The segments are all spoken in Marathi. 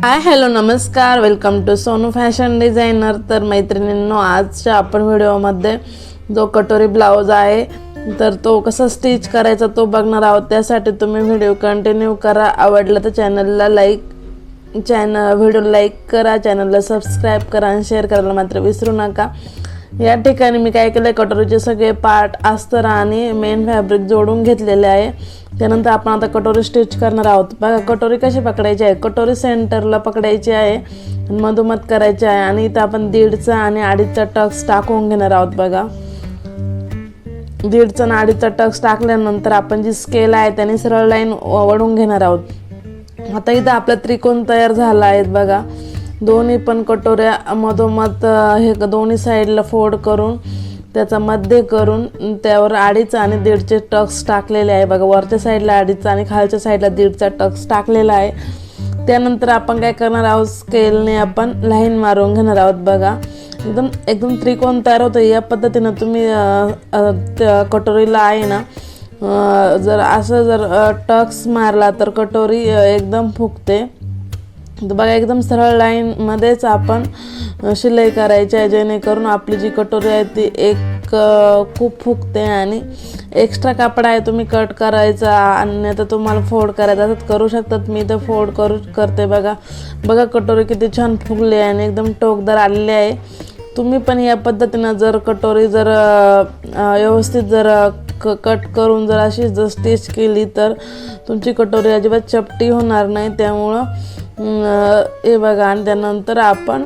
हाय हॅलो नमस्कार, welcome to Sonu fashion designer. तर मैत्रिणींनो, आजच्या आपण व्हिडिओमध्ये जो कटोरी ब्लाऊज आहे तर तो कसा स्टिच करायचा तो बघणार आहोत. त्यासाठी तुम्ही व्हिडिओ कंटिन्यू करा. आवडला तर व्हिडिओ लाईक करा, चॅनलला सबस्क्राईब करा आणि शेअर करायला मात्र विसरू नका. या ठिकाणी मी काय केलं, कटोरीचे सगळे पार्ट अस्तर आणि मेन फॅब्रिक जोडून घेतलेले आहे. त्यानंतर आपण आता कटोरी स्टिच करणार आहोत. बघा कटोरी कशी पकडायची आहे, कटोरी सेंटरला पकडायची आहे, मधोमध करायची आहे आणि इथं आपण 1.5चा आणि 2.5चा टक्स टाकून घेणार आहोत. बघा 1.5चा आणि 2.5चा टक्स टाकल्यानंतर आपण जी स्केल आहे त्याने सरळ लाईन वळून घेणार आहोत. आता इथं आपला त्रिकोण तयार झाला आहे. बघा दोन्ही पण कटोऱ्या मधोमध हे दोन्ही साईडला फोल्ड करून त्याचा मध्य करून त्यावर 2.5 आणि 1.5चे टक्स टाकलेले आहे. बघा वरच्या साईडला 2.5 आणि खालच्या साईडला 1.5चा टक्स टाकलेला आहे. त्यानंतर आपण काय करणार आहोत, स्केलने आपण लाईन मारून घेणार आहोत. बघा एकदम त्रिकोण तयार होतं. या पद्धतीनं तुम्ही कटोरीला आहे ना जर टक्स मारला तर कटोरी एकदम फुगते. तर बघा एकदम सरळ लाईनमध्येच आपण शिलाई करायची आहे, जेणेकरून आपली जी कटोरी आहे ती खूप फुगते. आणि एक्स्ट्रा कापड आहे तुम्ही कट करायचा आणि तर तुम्हाला फोल्ड करायचा तर करू शकतात. मी तर फोल्ड करते. बघा कटोरी किती छान फुगली आहे आणि एकदम टोकदार आलेली आहे. तुम्ही पण या पद्धतीनं जर कटोरी व्यवस्थित कट करून अशी स्टिच केली तर तुमची कटोरी अजिबात चपटी होणार नाही. त्यामुळं हे बघा आणि त्यानंतर आपण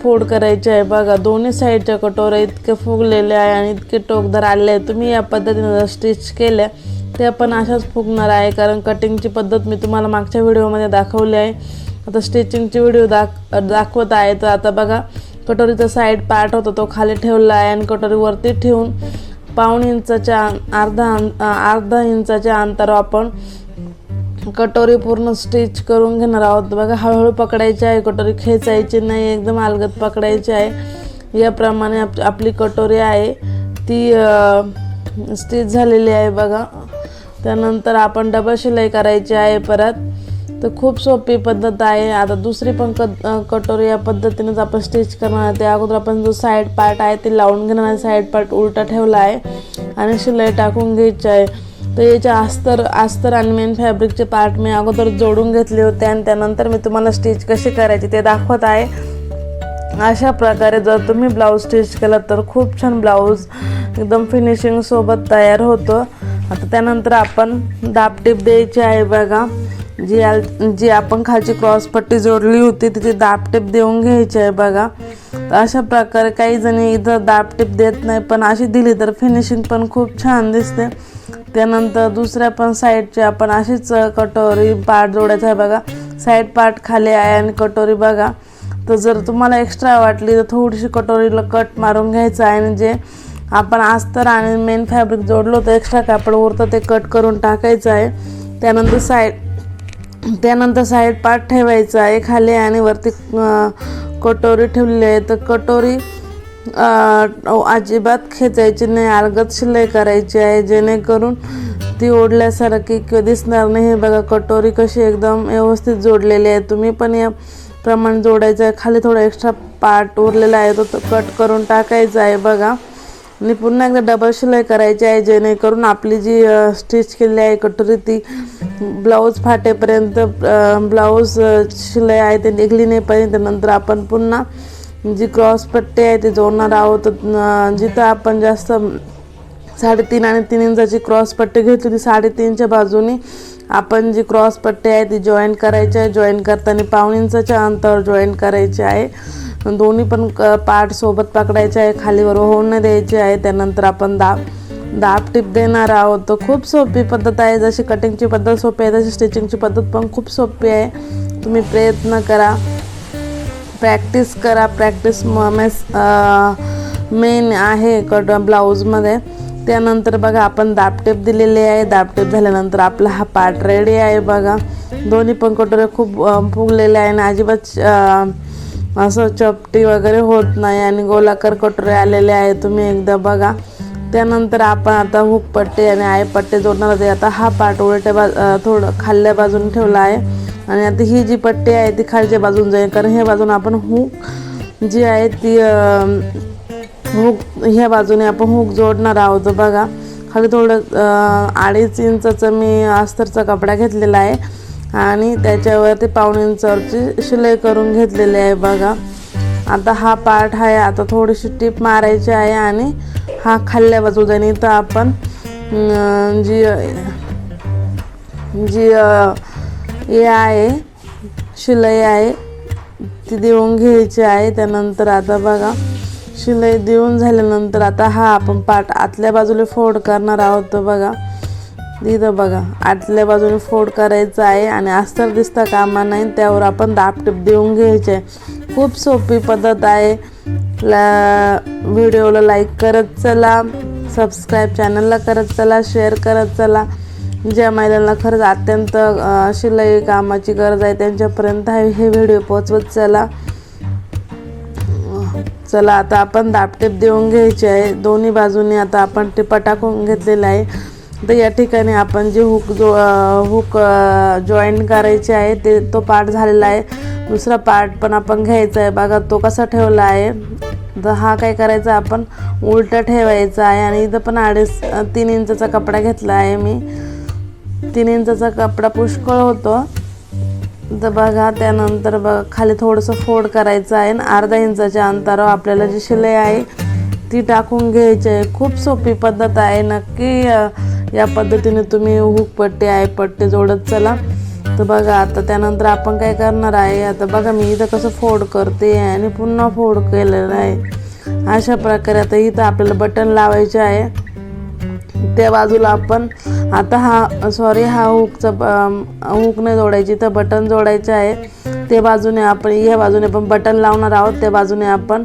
फोल्ड करायचे आहे. बघा दोन्ही साईडच्या कटोऱ्या इतके फुगलेले आहे आणि इतके टोकदार आले आहे. तुम्ही या पद्धतीने जर स्टिच केल्या त्या पण अशाच फुगणार आहे, कारण कटिंगची पद्धत मी तुम्हाला मागच्या व्हिडिओमध्ये दाखवली आहे. आता स्टिचिंगची व्हिडिओ दाखवत आहे. तर आता बघा कटोरीचा साईड पार्ट होता तो खाली ठेवला आहे आणि कटोरी वरती ठेवून अर्धा इंचाच्या अंतरावर आपण कटोरी पूर्ण स्टिच करून घेणार आहोत. बघा हळूहळू पकडायची आहे, कटोरी खेचायची नाही, एकदम अलगद पकडायची आहे. याप्रमाणे आपली कटोरी आहे ती स्टिच झालेली आहे. बघा त्यानंतर आपण डबल शिलाई करायची आहे परत. तर खूप सोपी पद्धत आहे. आता दुसरी पण कटोरी या पद्धतीनेच आपण स्टिच करणार आहे. त्या अगोदर आपण जो साईड पार्ट आहे ते लावून घेणार आहे. साईड पार्ट उलटा ठेवला आहे आणि शिलाई टाकून घ्यायची आहे. तर याचे अस्तर आणि मेन फॅब्रिकचे पार्ट मी अगोदर जोडून घेतले होते आणि त्यानंतर मी तुम्हाला स्टिच कशी करायची ते दाखवत आहे. अशा प्रकारे जर तुम्ही ब्लाऊज स्टिच केला तर खूप छान ब्लाऊज एकदम फिनिशिंग सोबत तयार होतं. आता त्यानंतर आपण दाबटीप द्यायची आहे. बघा जी आपण खालची क्रॉसपट्टी जोडली होती तिथे दाबटीप देऊन घ्यायची आहे. बघा अशा प्रकारे काही जणी इथं दाबटीप देत नाही, पण अशी दिली तर फिनिशिंग पण खूप छान दिसते. त्यानंतर दुसऱ्या पण साईडची आपण अशीच कटोरी पार्ट जोडायचा आहे. बघा साईड पार्ट खाली आहे आणि कटोरी बघा. तर जर तुम्हाला एक्स्ट्रा वाटली तर थोडीशी कटोरीला कट मारून घ्यायचं आहे आणि जे आपण अस्तर आणि मेन फॅब्रिक जोडलं होतं एक्स्ट्रा कापड उरतं ते कट करून टाकायचं आहे. त्यानंतर साईड पार्ट ठेवायचा आहे खाली आणि वरती कटोरी ठेवलेली आहे. तर कटोरी अजिबात खेचायची नाही, अलगद शिलाई करायची आहे, जेणेकरून ती ओढल्यासारखी किंवा दिसणार नाही. हे बघा कटोरी कशी एकदम व्यवस्थित जोडलेली आहे. तुम्ही पण या प्रमाणे जोडायचं आहे. खाली थोडा एक्स्ट्रा पार्ट उरलेला आहे तो कट करून टाकायचा आहे. बघा आणि पुन्हा एकदा डबल शिलाई करायची आहे, जेणेकरून आपली जी स्टिच केलेली आहे कटोरी ती ब्लाऊज फाटेपर्यंत ब्लाऊज शिलाई आहे ते निघली नाही पाहिजे. त्यानंतर आपण पुन्हा जी क्रॉसपट्टी आहे ती जोडणार आहोत. जिथं आपण जास्त 3.5 आणि 3 इंचाची क्रॉसपट्टी घेतली, ती 3.5च्या बाजूनी आपण जी क्रॉसपट्टी आहे ती जॉईंट करायची आहे. जॉईंट करताना 1/2 इंचाच्या अंतरावर जॉईंट करायची आहे. दोन्ही पण पार्ट सोबत पकडायचे आहे, खालीवर होऊन नाही द्यायचे आहे. त्यानंतर आपण दाबटीप देणार आहोत. तर खूप सोपी पद्धत आहे. जशी कटिंगची पद्धत सोपी आहे तशी स्टिचिंगची पद्धत पण खूप सोपी आहे. तुम्ही प्रयत्न करा, प्रॅक्टिस करा. प्रॅक्टिस मेन आहे ब्लाऊजमध्ये. त्यानंतर बघा आपण दाबटेप दिलेली आहे. दाबटेप झाल्यानंतर आपला हा पार्ट रेडी आहे. बघा दोन्ही पण कटोऱ्या खूप फुगलेल्या आहे आणि अजिबात असं चपटी वगैरे होत नाही आणि गोलाकार कटोरे आलेले आहे. तुम्ही एकदा बघा. त्यानंतर आपण आता हुक पट्टी आणि आय पट्टी जोडणार होते. आता हा पार्ट उलट्या थोडं खाल्ल्या बाजूने ठेवला आहे आणि आता ही जी पट्टी आहे ती खालच्या बाजून जाईल, कारण ह्या बाजून आपण हुक जी आहे ती हुक ह्या बाजूने आपण हुक जोडणार आहोत. बघा खाली थोडं 2.5 इंचाचा मी अस्तरचा कपडा घेतलेला आहे आणि त्याच्यावरती 1.5 इंचावरची शिलाई करून घेतलेली आहे. बघा आता हा पार्ट आहे, आता थोडीशी टीप मारायची आहे आणि हा खाल्ल्या बाजूला जाईल. तर आपण जी हे आहे शिलाई आहे ती देऊन घ्यायची आहे. त्यानंतर आता बघा शिलाई देऊन झाल्यानंतर आता हा आपण पार्ट आतल्या बाजूला फोल्ड करणार आहोत. तर बघा इथं बघा आतल्या बाजूने फोल्ड करायचं आहे आणि अस्तर दिसता कामा नाही, त्यावर आपण दाबटीप देऊन घ्यायचे आहे. खूप सोपी पद्धत आहे. व्हिडिओला लाईक करत चला, सबस्क्राईब चॅनलला करत चला, शेअर करत चला. ज्या महिलांना खरंच अत्यंत शिलाई कामाची गरज आहे त्यांच्यापर्यंत हे व्हिडिओ पोहोचवत चला. चला आता आपण दाबटीप देऊन घ्यायची आहे दोन्ही बाजूने. आता आपण टिपा टाकून घेतलेला आहे. तर या ठिकाणी आपण जे हुक जॉईंट करायचे आहे तो पार्ट झालेला आहे. दुसरा पार्ट पण आपण घ्यायचा आहे. बघा तो कसा ठेवला आहे. तर हा काय करायचा आपण उलटा ठेवायचा आहे आणि इथं पण 3 इंचाचा कपडा घेतला आहे मी. 3 इंचाचा कपडा पुष्कळ होतो. तर बघा त्यानंतर बघा खाली थोडंसं फोल्ड करायचं आहे आणि 1/2 इंचाच्या अंतरावर आपल्याला जी शिलाई आहे ती टाकून घ्यायची आहे. खूप सोपी पद्धत आहे. नक्की या पद्धतीने तुम्ही हुक पट्टी आहे पट्टी जोडत चला. तर बघा आता त्यानंतर आपण काय करणार आहे, आता बघा मी इथं कसं फोल्ड करते आणि पुन्हा फोल्ड केलेलं आहे. अशा प्रकारे आता इथं आपल्याला बटन लावायचे आहे. त्या बाजूला आपण आता हा हुक नाही जोडायची तर बटन जोडायचे आहे. त्या बाजूने आपण या बाजूने पण बटन लावणार आहोत. त्या बाजूने आपण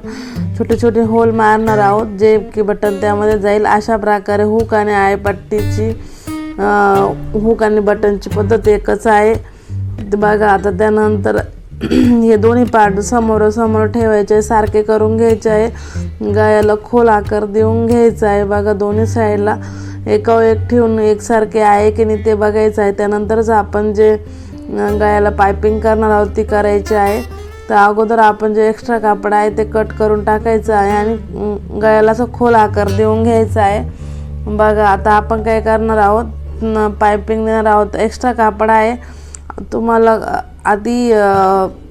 छोटे छोटे होल मारणार आहोत जे की बटन त्यामध्ये जाईल. अशा प्रकारे हुक आणि आयपट्टीची हुक आणि बटनची पद्धत एकच आहे. बघा आता त्यानंतर हे दोन्ही पार्ट समोर ठेवायचे, सारखे करून घ्यायचे आहे. गळ्याला खोल आकार देऊन घ्यायचा आहे. बघा दोन्ही साईडला एकावर एक ठेवून एकसारखे आहे की नाही ते बघायचं आहे. त्यानंतरच आपण जे गळ्याला पायपिंग करणार आहोत ती करायची आहे. तर अगोदर आपण जे एक्स्ट्रा कापड आहे ते कट करून टाकायचं आहे आणि गळ्याला असं खोल आकार देऊन घ्यायचा आहे. बघा आता आपण काय करणार आहोत, पायपिंग देणार आहोत. एक्स्ट्रा कापड आहे तुम्हाला आधी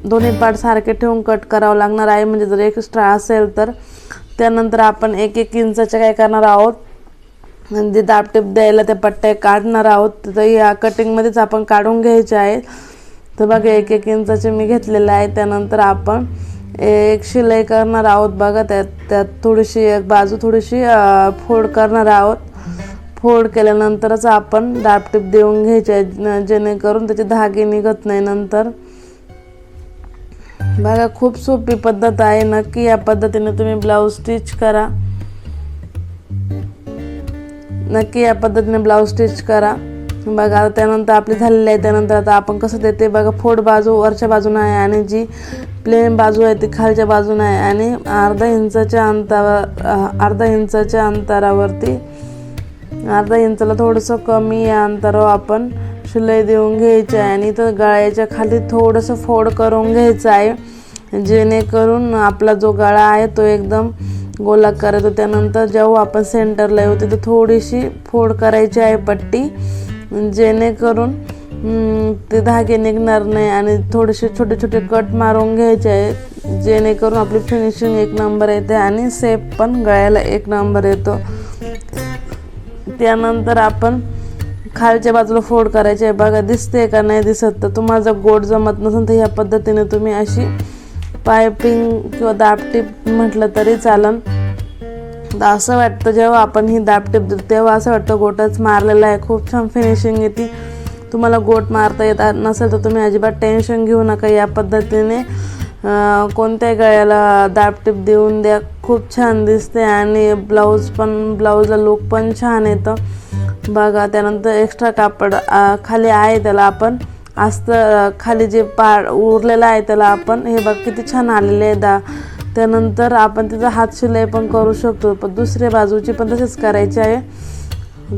दोन्ही पार्ट सारखे ठेवून कट करावं लागणार आहे, म्हणजे जर एक्स्ट्रा असेल तर. त्यानंतर आपण 1-1 इंचाचे काय करणार आहोत, म्हणजे दाबटीप द्यायला त्या पट्ट्या काढणार आहोत. तर या कटिंगमध्येच आपण काढून घ्यायचे आहे. तर बघा 1-1 इंचाचे मी घेतलेलं आहे. त्यानंतर आपण एक शिलाई करणार आहोत. बघा त्यात थोडीशी एक बाजू थोडीशी फोल्ड करणार आहोत. फोल्ड केल्यानंतरच आपण दाबटीप देऊन घ्यायचे आहे जेणेकरून त्याचे धागे निघत नाही नंतर. बघा खूप सोपी पद्धत आहे. नक्की या पद्धतीने तुम्ही ब्लाऊज स्टिच करा. नक्की या पद्धतीने ब्लाऊज स्टिच करा. बघा त्यानंतर आपली झालेली आहे. त्यानंतर आता आपण कसं देते बघा, फोल्ड बाजू वरच्या बाजूने आहे आणि जी प्लेन बाजू आहे ती खालच्या बाजूने आहे आणि 1/2 इंचाच्या अंतरावरती 1/2 इंचाला थोडंसं कमी या अंतरावर आपण शिलाई देऊन घ्यायची आहे आणि इथं गळ्याच्या खाली थोडंसं फोल्ड करून घ्यायचं आहे जेणेकरून आपला जो गळा आहे तो एकदम गोलाकार येतो. त्यानंतर जेव्हा आपण सेंटरला येऊ तिथे थोडीशी फोल्ड करायची आहे पट्टी, जेणेकरून ते धागे निघणार नाही आणि थोडेसे छोटे छोटे कट मारून घ्यायचे आहे जेणेकरून आपली फिनिशिंग 1 नंबर येते आणि शेप पण गळ्याला 1 नंबर येतो. त्यानंतर आपण खालच्या बाजूला फोल्ड करायचे आहे. बघा दिसते का नाही दिसत, तर तुम्हाला जर गोड जमत नसेल तर ह्या पद्धतीने तुम्ही अशी पायपिंग किंवा दाबटीप म्हटलं तरी चालन. तर असं वाटतं जेव्हा आपण ही दाबटीप देतो तेव्हा असं वाटतं गोटच मारलेला आहे, खूप छान फिनिशिंग येते. तुम्हाला गोट मारता येत नसेल तर तुम्ही अजिबात टेन्शन घेऊ नका. या पद्धतीने कोणत्याही गळ्याला दाबटीप देऊन द्या, खूप छान दिसते आणि ब्लाऊजला लुक पण छान येतं. बघा त्यानंतर एक्स्ट्रा कापड खाली आहे त्याला आपण खाली जे उरलेलं आहे त्याला आपण हे बघ किती छान आलेले आहे. त्यानंतर आपण तिथं हात शिलाई पण करू शकतो, पण दुसऱ्या बाजूची पण तसेच करायची आहे.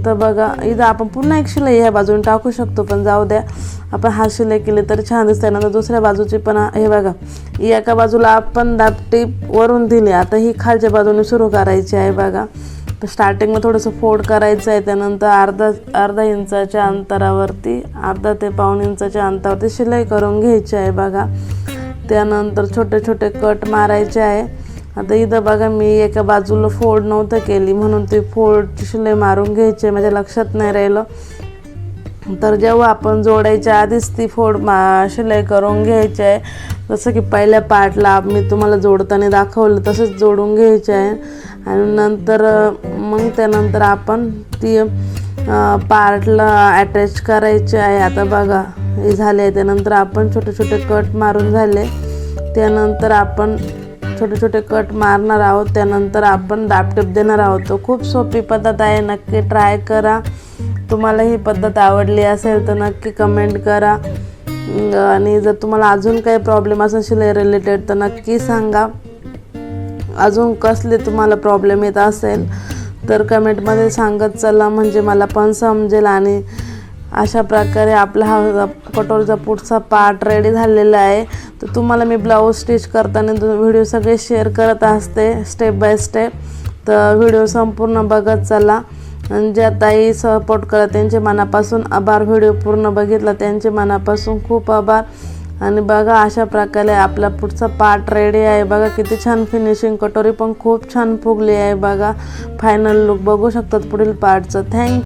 तर बघा इथं आपण पुन्हा एक शिलाई ह्या बाजूने टाकू शकतो, पण जाऊ द्या, आपण हा शिलाई केली तर छान दिसते. नंतर दुसऱ्या बाजूची पण हे बघा, एका बाजूला आपण दाबटीप वरून दिली, आता ही खालच्या बाजूने सुरू करायची आहे. बघा तर स्टार्टिंगमध्ये थोडंसं फोल्ड करायचं आहे, त्यानंतर अर्धा इंचाच्या अंतरावरती, अर्धा ते पाऊण इंचाच्या अंतरावरती शिलाई करून घ्यायची आहे. बघा त्यानंतर छोटे छोटे कट मारायचे आहे. आता इथं बघा मी एका बाजूला फोल्ड नव्हतं केली, म्हणून ती फोल्डची शिलाई मारून घ्यायची, माझ्या लक्षात नाही राहिलं. तर जेव्हा आपण जोडायच्या आधीच ती शिलाई करून घ्यायची आहे. जसं की पहिल्या पार्टला मी तुम्हाला जोडताना दाखवलं तसंच जोडून घ्यायचे आहे. आणि नंतर मग त्यानंतर आपण ती पार्टला अटॅच करायचे आहे. आता बघा हे झाले आहे. त्यानंतर आपण छोटे छोटे कट मारून झाले, त्यानंतर आपण छोटे छोटे कट मारणार आहोत. त्यानंतर आपण दाबटीप देणार आहोत. तो खूप सोपी पद्धत आहे, नक्की ट्राय करा. तुम्हाला ही पद्धत आवडली असेल तर नक्की कमेंट करा. आणि जर तुम्हाला अजून काही प्रॉब्लेम असेल शिलाई रिलेटेड तर नक्की सांगा. अजून कसले तुम्हाला प्रॉब्लेम येत असेल तर कमेंटमध्ये सांगत चला, म्हणजे मला पण समजेल. आणि अशा प्रकारे आपला हा कटोरीचा पुढचा पार्ट रेडी झालेला आहे. तर तुम्हाला मी ब्लाऊज स्टिच करताना व्हिडिओ सगळे शेअर करत असते स्टेप बाय स्टेप, तर व्हिडिओ संपूर्ण बघत चला. आणि ज्या ताई सपोर्ट करत त्यांचे मनापासून आभार. व्हिडिओ पूर्ण बघितला त्यांचे मनापासून खूप आभार. आणि बघा अशा प्रकारे आपला पुढचा पार्ट रेडी आहे. बघा किती छान फिनिशिंग, कटोरी पण खूप छान फुगली आहे. बघा फायनल लुक बघू शकतात पुढील पार्टचं. थँक्यू.